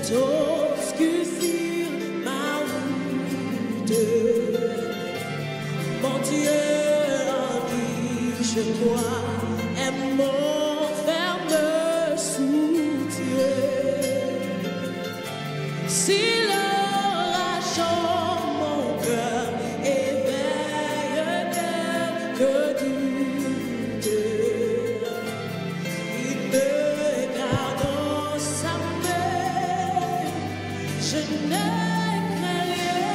bientôt excusir ma route. Mon Dieu en qui je crois est mon ferme soutien. Si l'orage en mon cœur éveille quelques doutes, il me garde en sa main, je ne crains rien,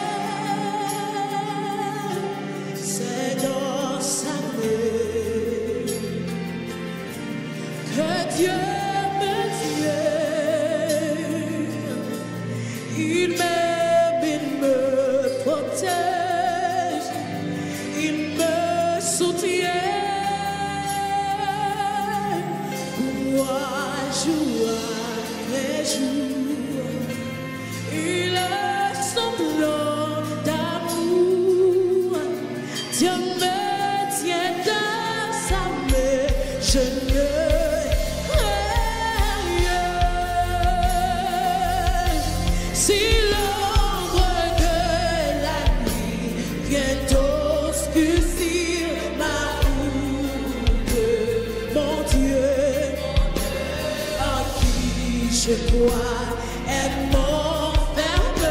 c'est dans sa main que Dieu me tient. Il m'aime, il me protège, il me soutient. Pour moi, jour après jour, il a son plan d'amour. Dieu me tient dans sa main, je ne crains rien. Si l'ombre de la nuit bientôt obscurcir ma route, mon Dieu en qui je crois est mon ferme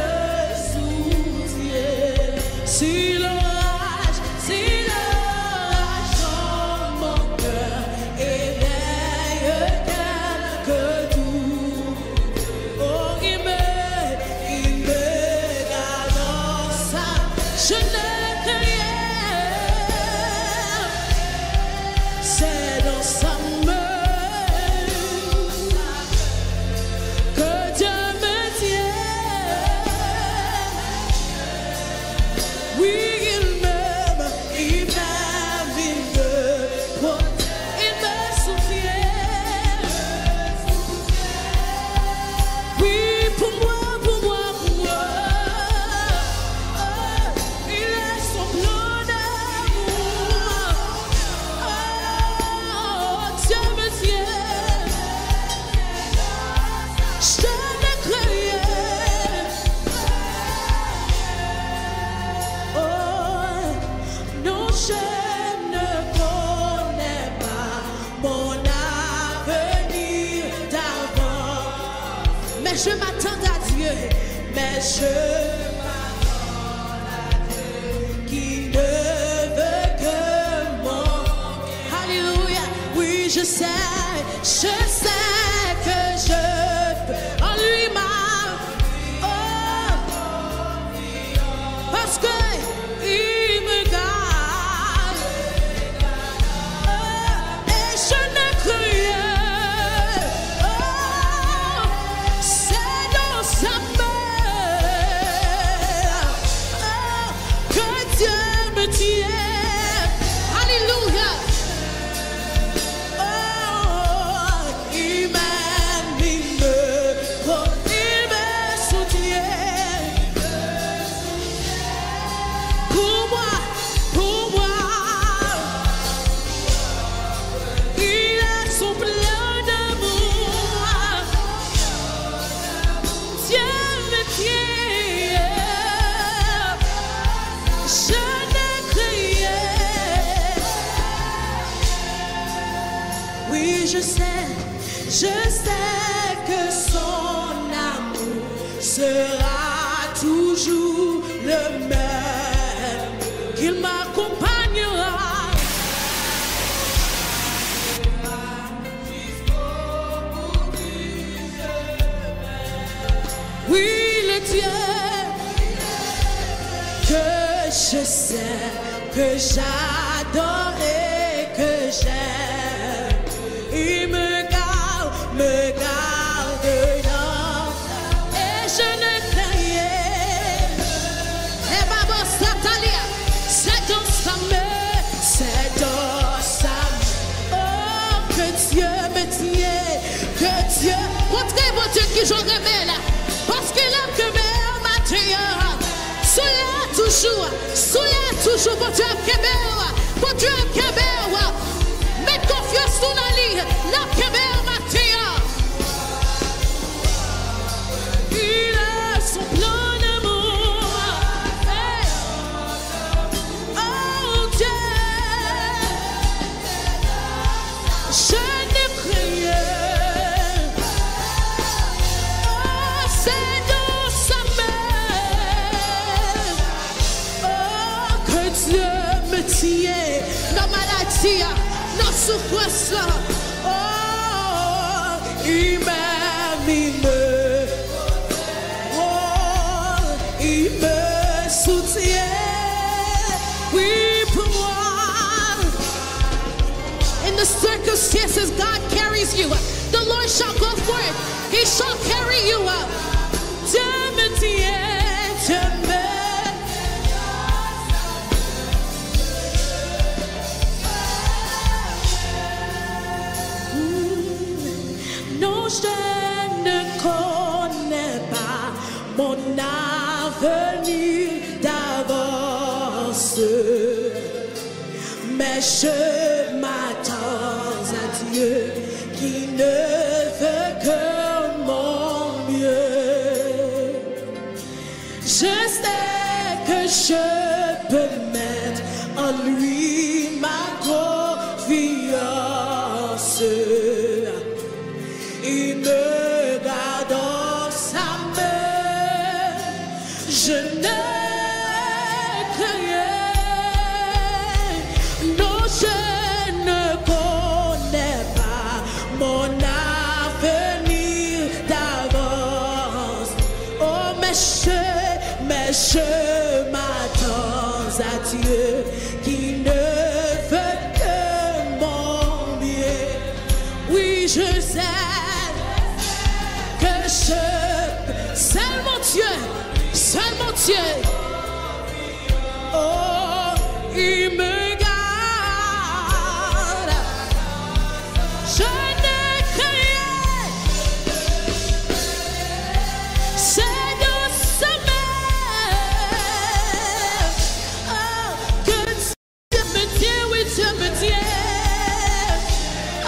soutien. Si l'orage dans mon cœur éveille quelques doutes, oh, il me garde en sa, je ne crains rien, c'est dans sa main que Dieu me tient. Oui, il m'aime, il me protège, il me soutient. Oui, pour moi, il est son plan d'amour. Oh, Dieu me tient, je ne crains rien. Oh, non, je ne connais pas mon avenir d'avant, mais je m'attends à Dieu, mais je m'attends à Dieu qui ne veut que mon. Alléluia, oui, je sais que je peux en lui parce que il me garde, et je ne crains rien. Oh, c'est dans sa main, oh, que Dieu me tient. Alléluia. Oh, il m'aime, il me soutient. Pour moi, il a son plein d'amour. Dieu me tient, je ne crains rien. Oui, je sais que son amour sera toujours le même, qu'il m'accompagnera. Oui, le Dieu que je sais, que j'adore et que j'aime, il me garde dans, et je ne crains rien. Et Baba Satalia, c'est dans sa main, c'est dans sa main. Oh, que Dieu me tient, que Dieu, montrez mon Dieu qui j'en révèle, parce qu'il a que mes matériaux. Soyez toujours, mon Dieu, mon Dieu, mets confiance dans la ligne, la Kébéa matin. Je ne crains rien. Oh, c'est dans sa main. Oh, que Dieu me tient. Nos maladies, nos souffrances. Oh, il m'aime. Oh, il me soutient. Oui, pour moi. In the circumstances, God carries you. The Lord shall go forth. He shall carry you up. Dieu me tient, Dieu me. Non, je ne connais pas mon avenir d'avance, mais je m'attends à Dieu qui ne veut que mon mieux. Je sais que je peux mettre en lui ma confiance. Il me garde dans sa main. Je ne crains rien. Non, je ne connais pas mon avenir d'avance. Oh, mais je m'attends à Dieu qui ne veut que mon bien. Oui, je sais que seulement Dieu, seulement Dieu. Oh, il me garde. Je ne crains rien. C'est dans sa main. Oh, que Dieu me tient, oui, Dieu me tient. Oh,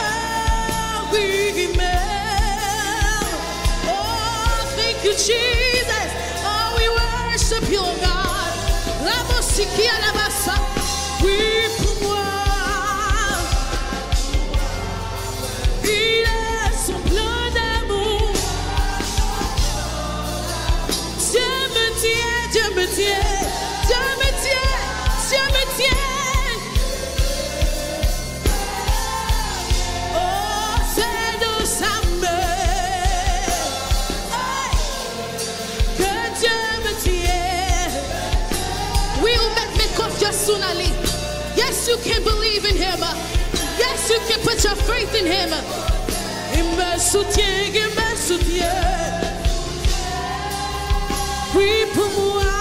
oui, il m'aime. Oh, thank you, Jesus. Oh, we worship you, God. La musique à la bassa. Oui, pour moi. Il est son plein d'amour. Dieu me tient, Dieu me tient. Dieu me tient, Dieu me tient. Oh, c'est dans sa main. Hey, que Dieu me tient. We will make me confiance in Ali. Yes, you can believe in him. Yes, you can put your faith in him. Il me soutient, il me soutient. Oui, pour moi.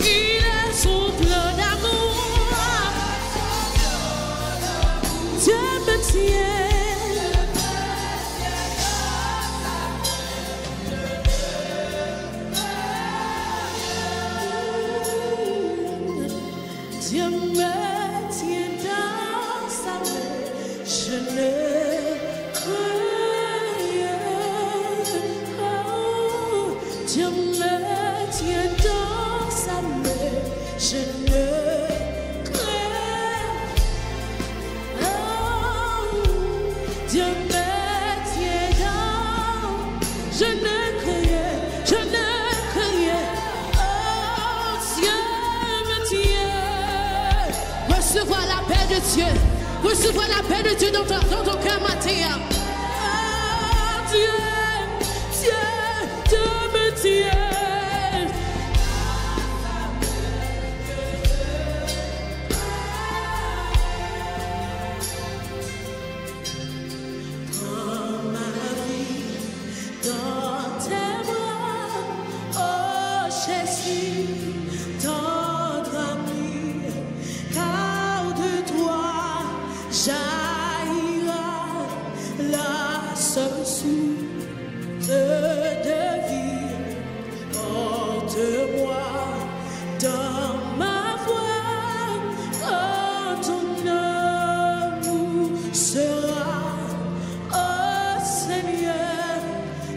Il est son plein d'amour. Dieu me tient. Dieu me tient dans sa main. Je ne crains rien. Oh, Dieu me tient dans sa main. Je ne crains. Oh, Dieu me tient dans. Je ne crains rien. Je ne crains rien. Oh, Dieu me tient. Recevoir la paix de Dieu. Recevoir la paix de Dieu dans ton cœur matin. Oh, Dieu, Dieu, Dieu me tient. Dans ma vie, dans tes bras, oh Jésus, tendre ami, car de toi jaillira la source de vie. Porte-moi dans ma voie, quand ton amour sera, oh Seigneur,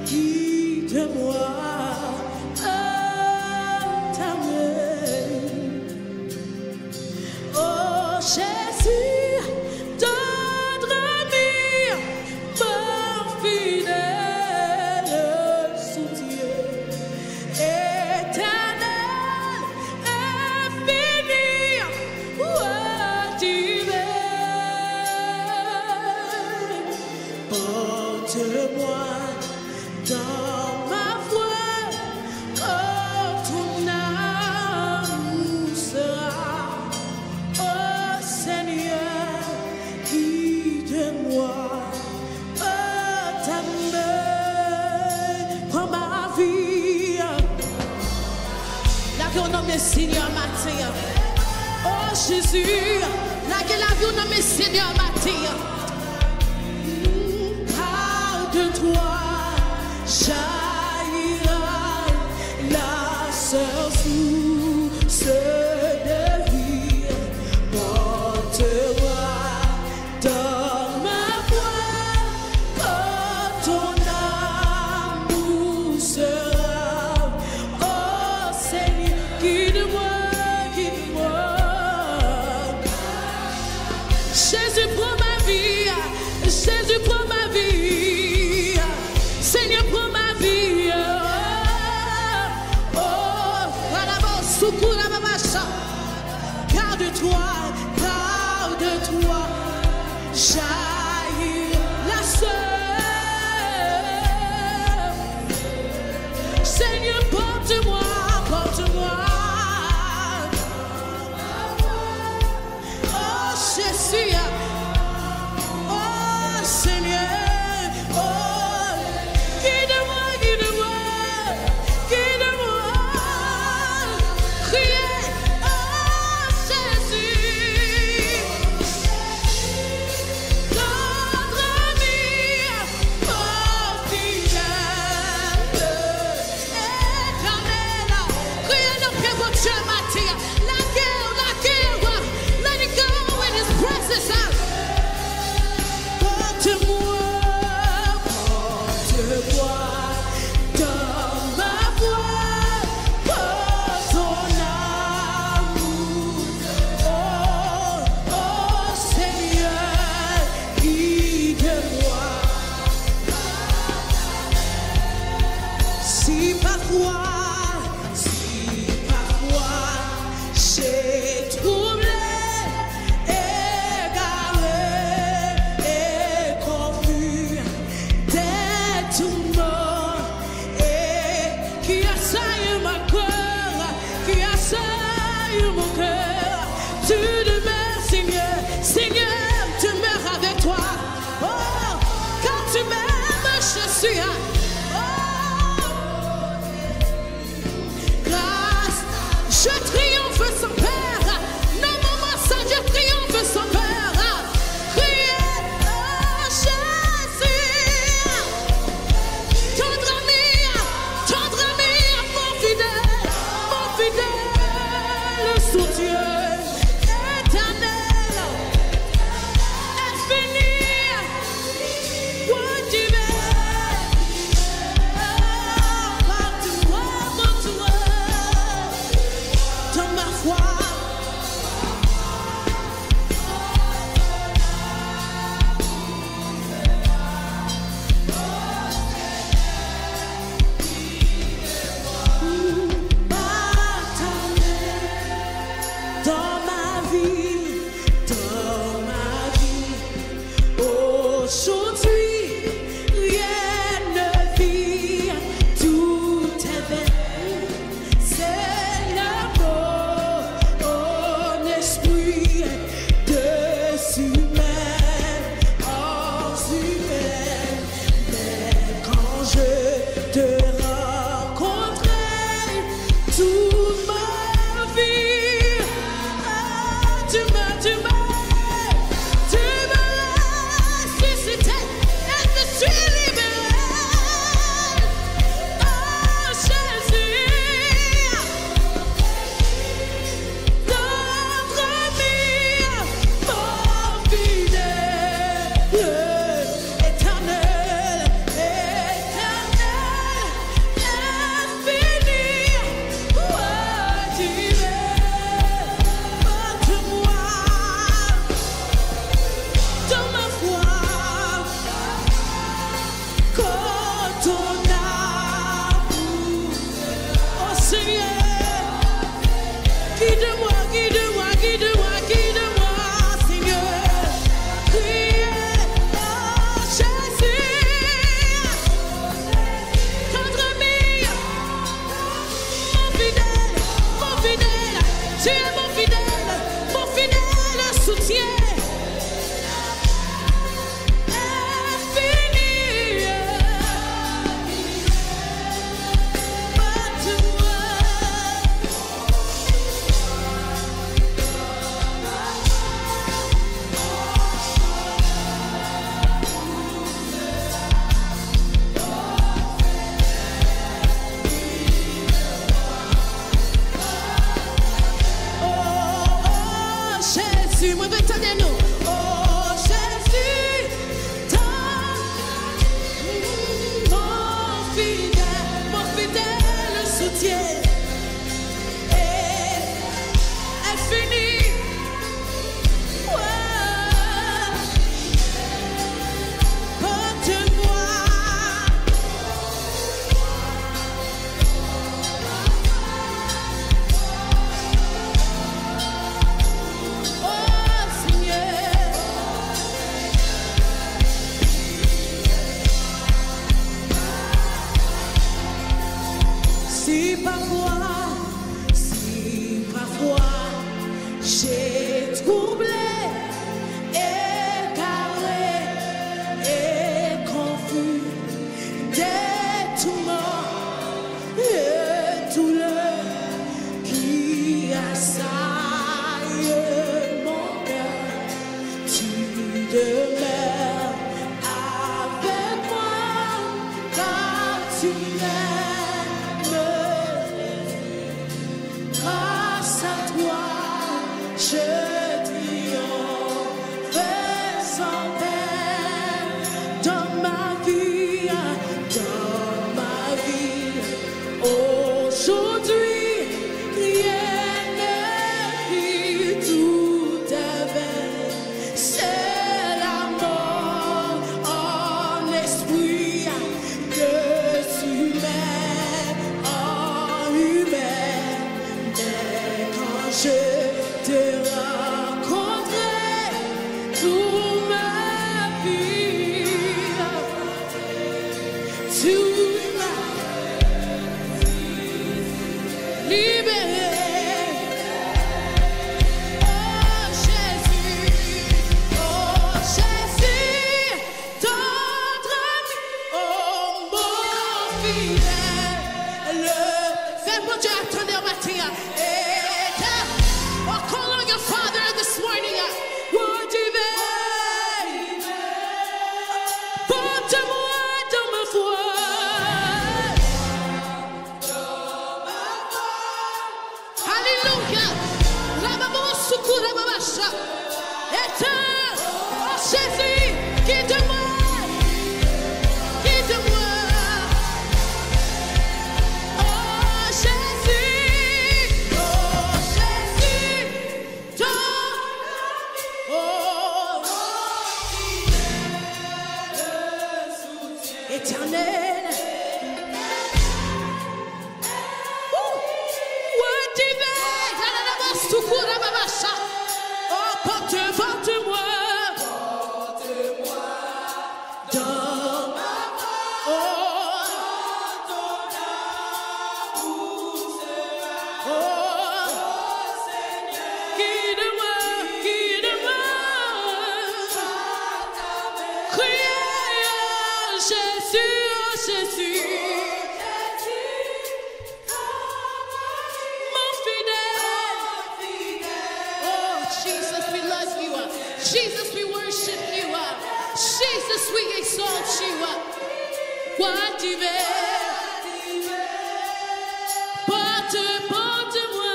guide-moi. Oh Jésus, Seigneur matin. Oh Jésus, là que la vie nommé Seigneur matin. Car de toi jaillira la source de vie. Porte-moi dans ma voix quand ton amour sera. Oh Seigneur, guide-moi, guide-moi. Jésus prend ma vie, Jésus prend ma vie, Seigneur prend ma vie. Oh, voilà, secours à ma macha. Garde-toi, garde-toi, jaillit la sœur. Seigneur, porte-moi, porte-moi. Oh Jésus, oh Seigneur, oh guide-moi, guide-moi, guide-moi. Criez, oh Jésus, dans nous. Oh Jésus, mon fidèle soutien. Et infini. Si parfois j'ai troublé, égaré et confus des tourments et douleurs qui assaillent mon cœur, tu demeures avec moi car tu m'aimes. Grâce à toi, je triomphe sans peine dans ma vie, Aujourd'hui, rien ne vit tout à vain. C'est la mort en esprit que tu mets en humain. Je te rencontrerai toute ma vie, tu m'as libéré. Oh Jésus, tendre ami, oh mon fidèle. Fais mon Dieu attendre au matin. This morning, would you porte-moi dans ma foi. Alléluia. Éteins, oh Jésus, guide-moi, guide-moi. Oh Jésus, éternel, oh porte-moi dans ma guide-moi, guide-moi. Jésus, mon fidèle. Oh, Jesus, we love you. Jesus, we worship you. Jesus, we exalt you. What do you porte-moi.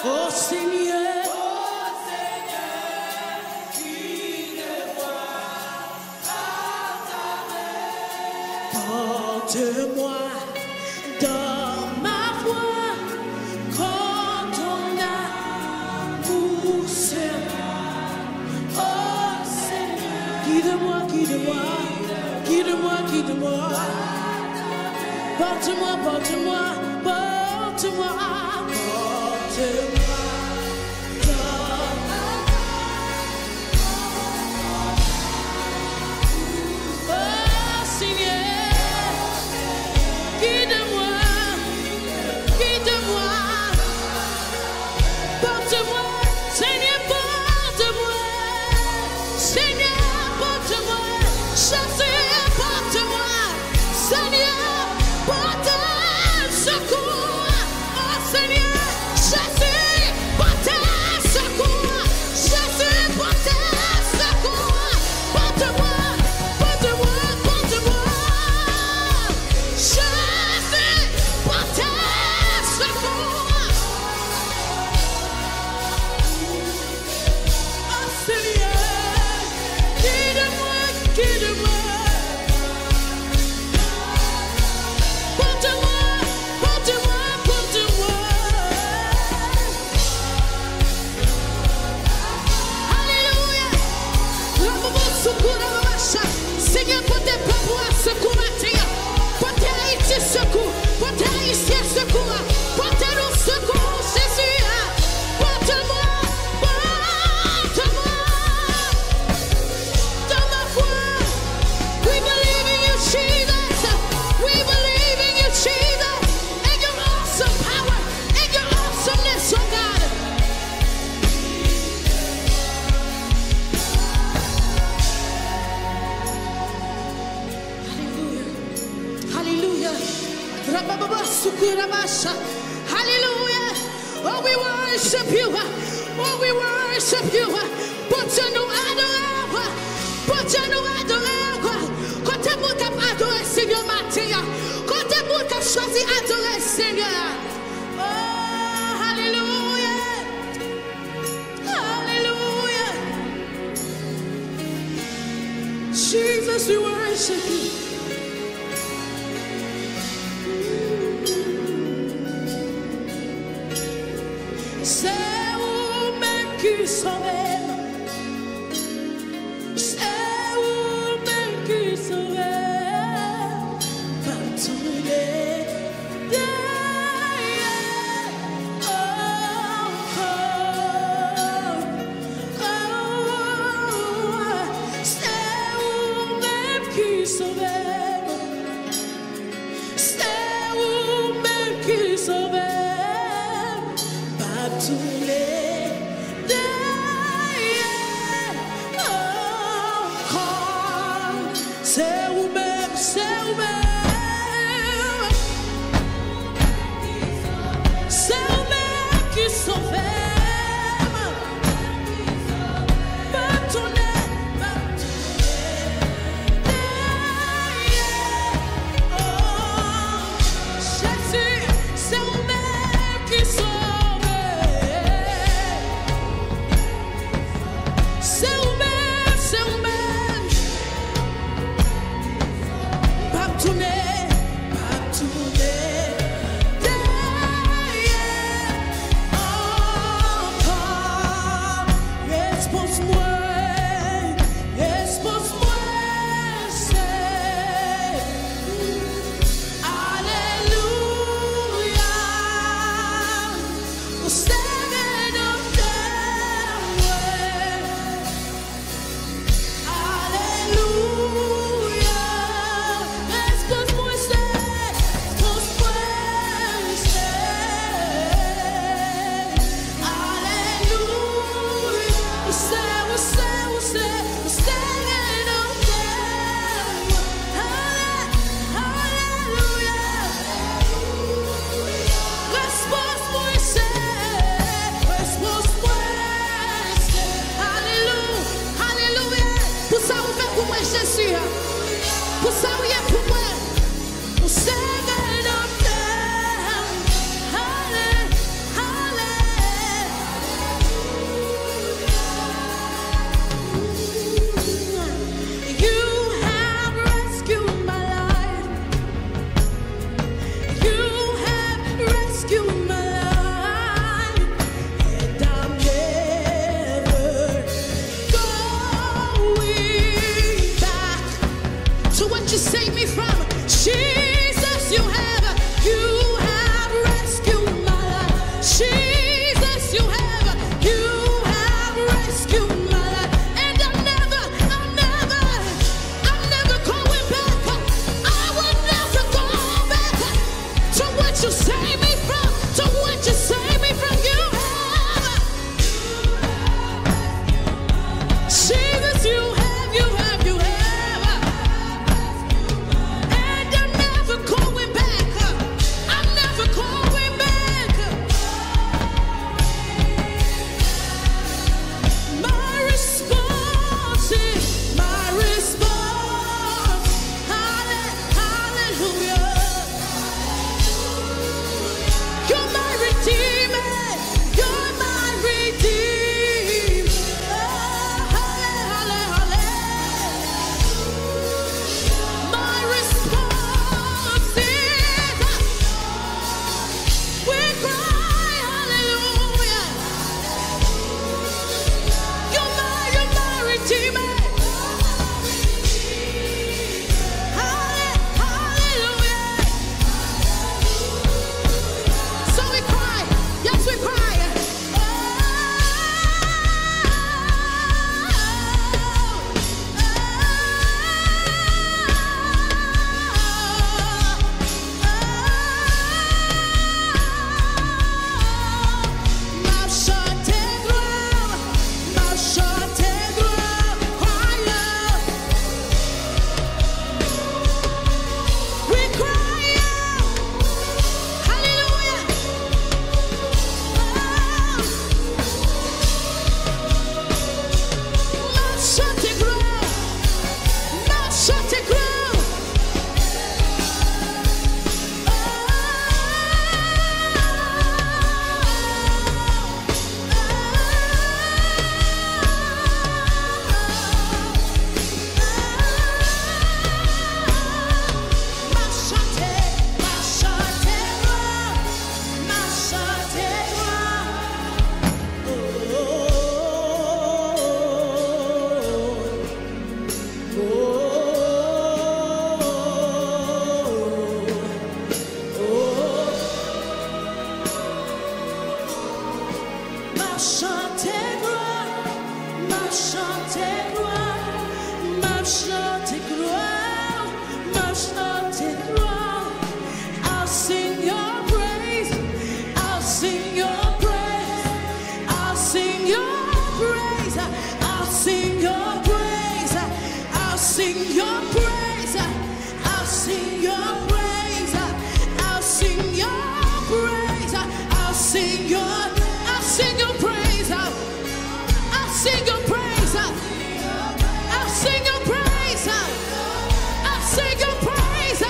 Oh Seigneur, porte-moi dans ma voie quand ton amour sera. Oh Seigneur, guide-moi, guide-moi, guide-moi, guide-moi. Porte-moi, porte-moi, porte-moi, porte-moi. Secours, oh Seigneur, Jésus. Hallelujah. Oh, we worship you. Oh, we worship you. Porte-nous adorer. Porte-nous adorer. Côté pour adorer Seigneur matin. Côté pour choisi adorer Seigneur. Oh, hallelujah. Hallelujah. Jesus, we worship you. C'est vous-même qui sauvez. C'est vous-même qui sauvez. Par tous les c'est vous-même qui sauvez. C'est vous-même qui sauvez. Tous les encore, c'est vous-même, c'est vous-même, c'est vous-même qui sauvez. sing your praise. I'll sing your praise. I'll sing your praise. I'll sing your praise. I'll sing your praise. I'll sing your praise. I'll sing your praise. I'll sing your praise. I'll sing your praise. I'll sing your praise. I'll sing your praise.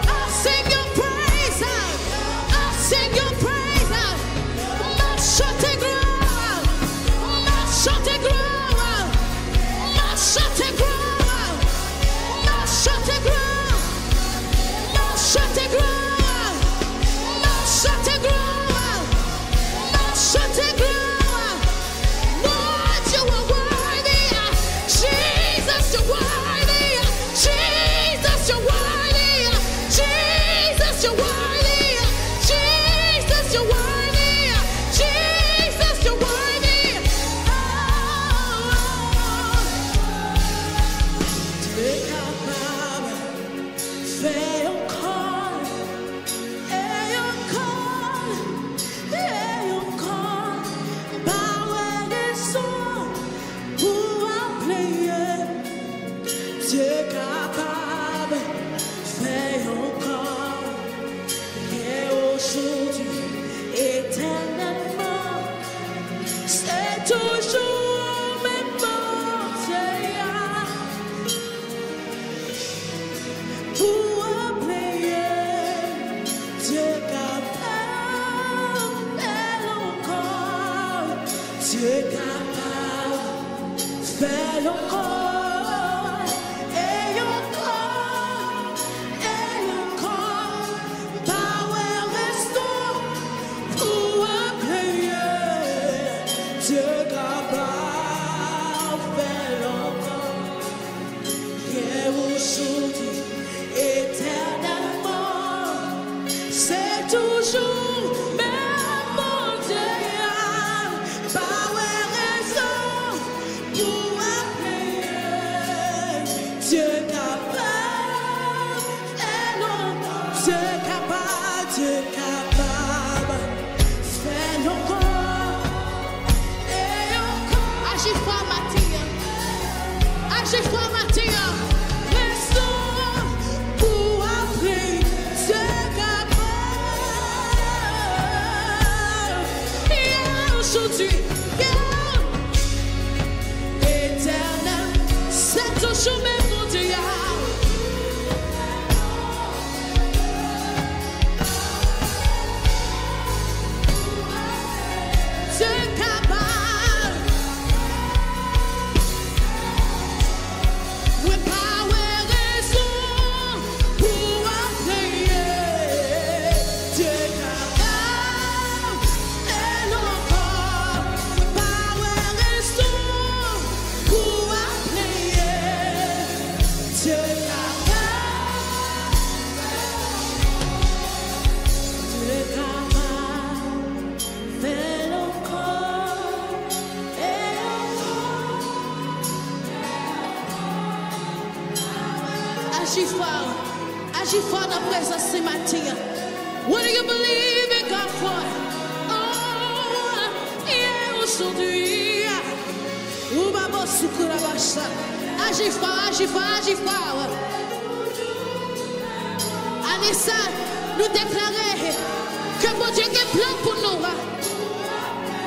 I'll sing your praise. I'll sing your praise. Marche gloire. Marche gloire. Marche gloire. Marche gloire. Marche gloire. Marche gloire. Marche gloire. Lord, you are worthy. Jesus, you're worthy. Jesus, you're worthy. Jesus, you're worthy. Jesus, you're worthy. Jesus, you're worthy. Take our power, fais encore, et encore, power et son pour appeler. T'es capable, fais encore, et aujourd'hui, éternellement, c'est toujours même pour appeler. T'es capable, fais encore, t'es capable, fais encore. Agis fort, Mathia. Restons pour appeler. C'est capable. Et aujourd'hui, éternel, c'est toujours même mon Dieu. C'est capable. Agis fort dans la présence ce matin. What do you believe in God for? Oh, et aujourd'hui, agis fort, agis fort, agis fort. Anissa, nous déclarer que mon Dieu a un plan pour nous.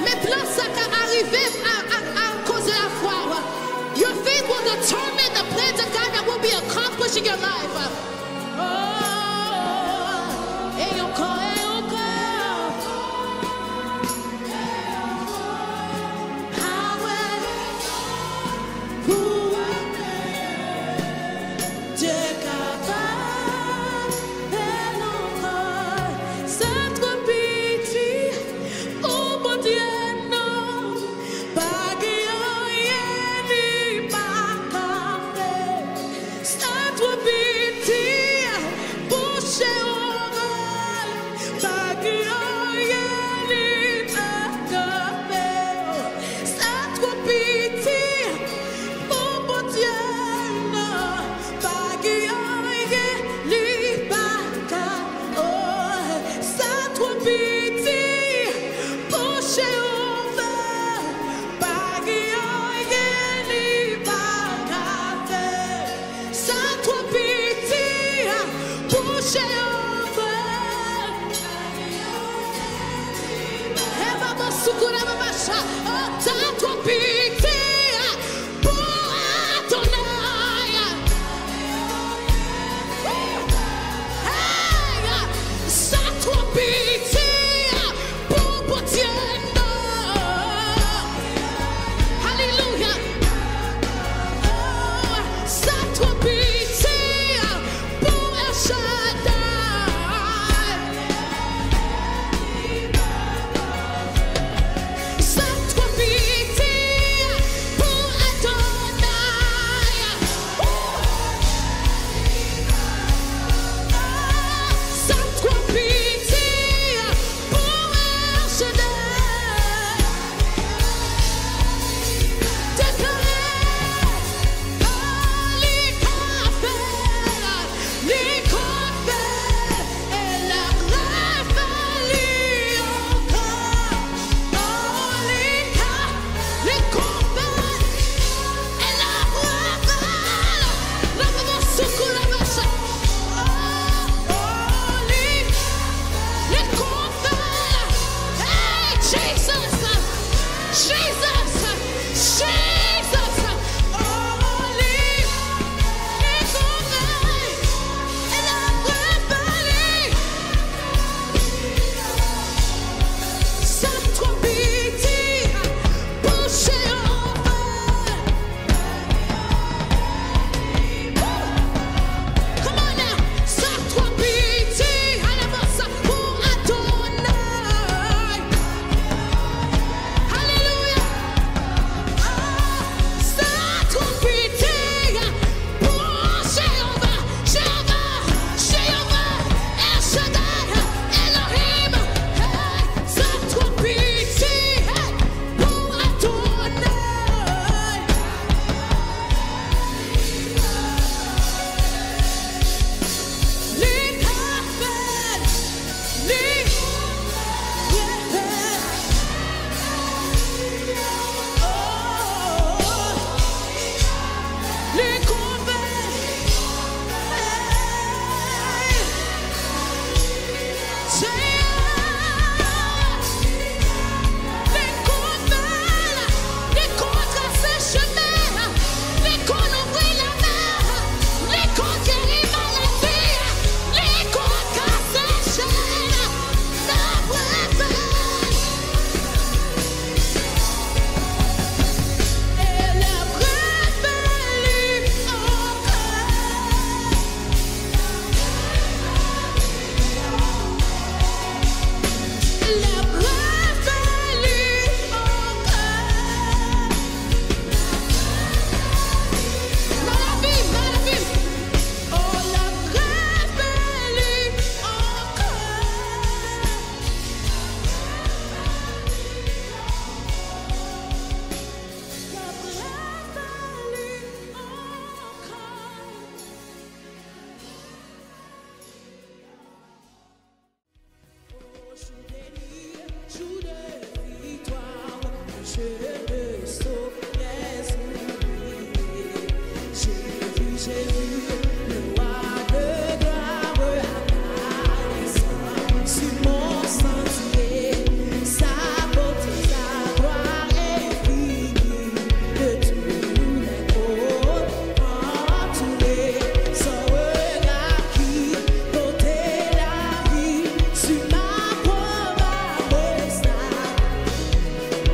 Mais plan ça qui arrivé à cause de la foi. Your faith will determine the plans of God that will be accomplished in your life.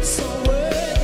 Son word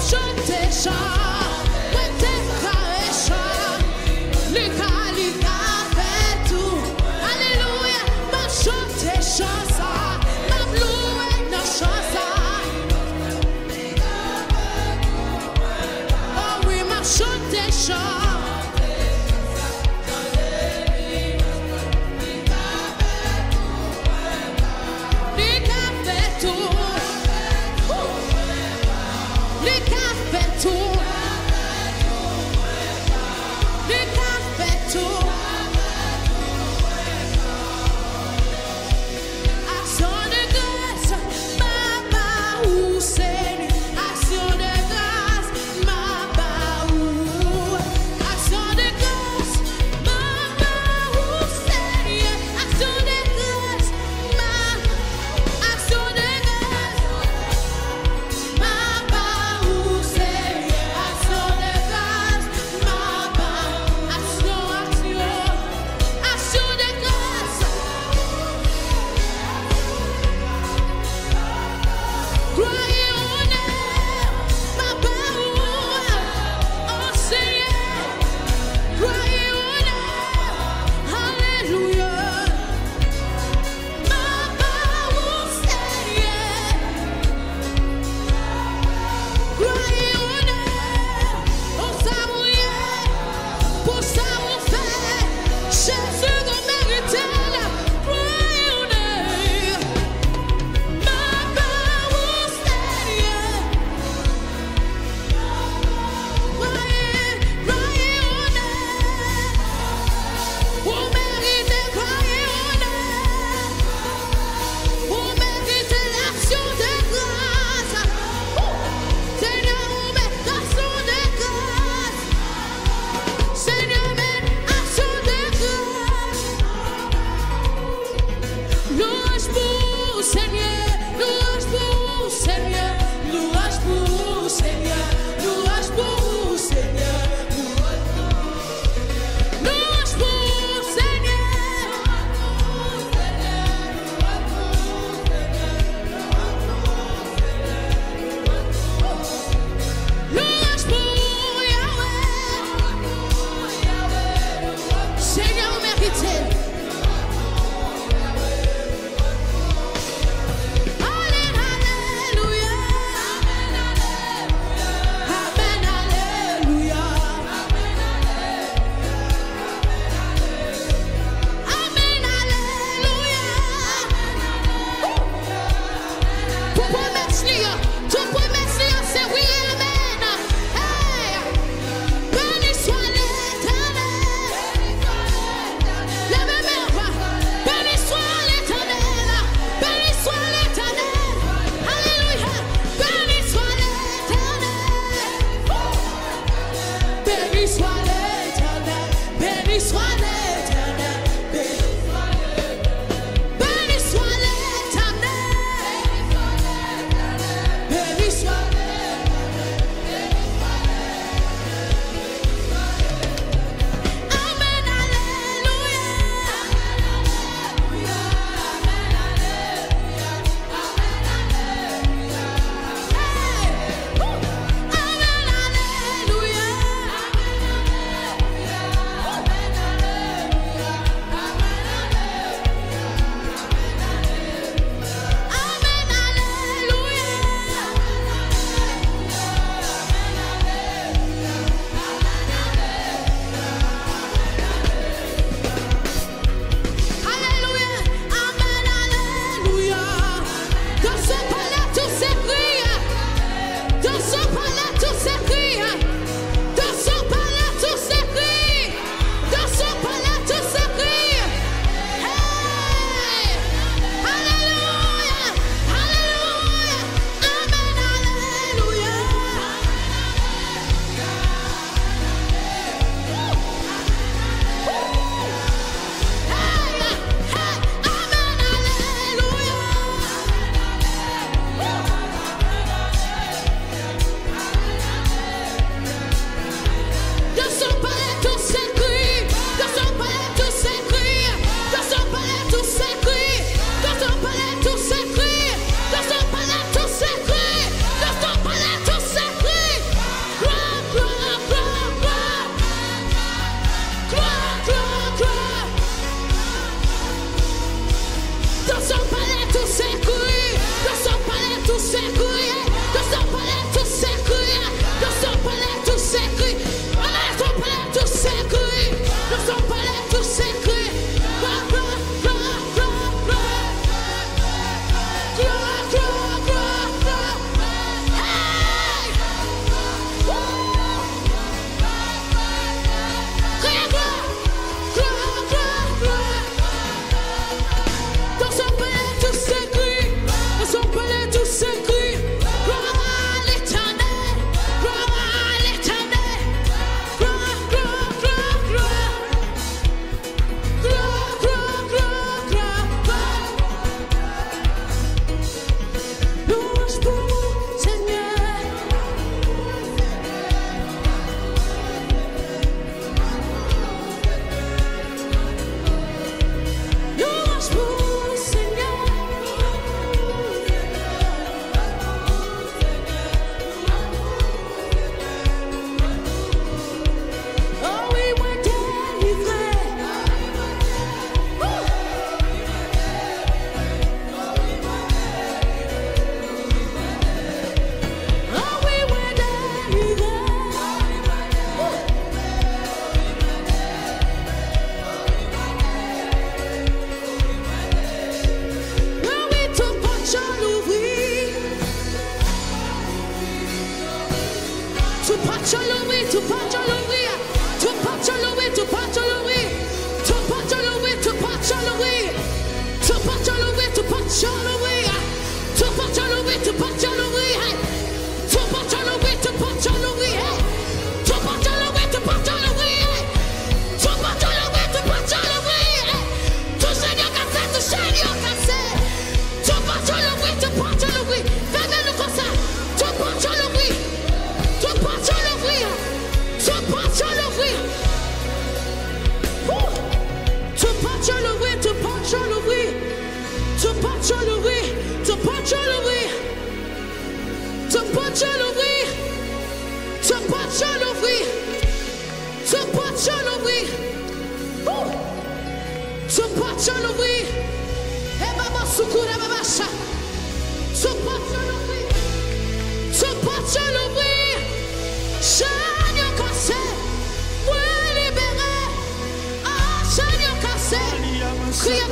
Chante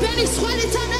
Béni soit l'Éternel.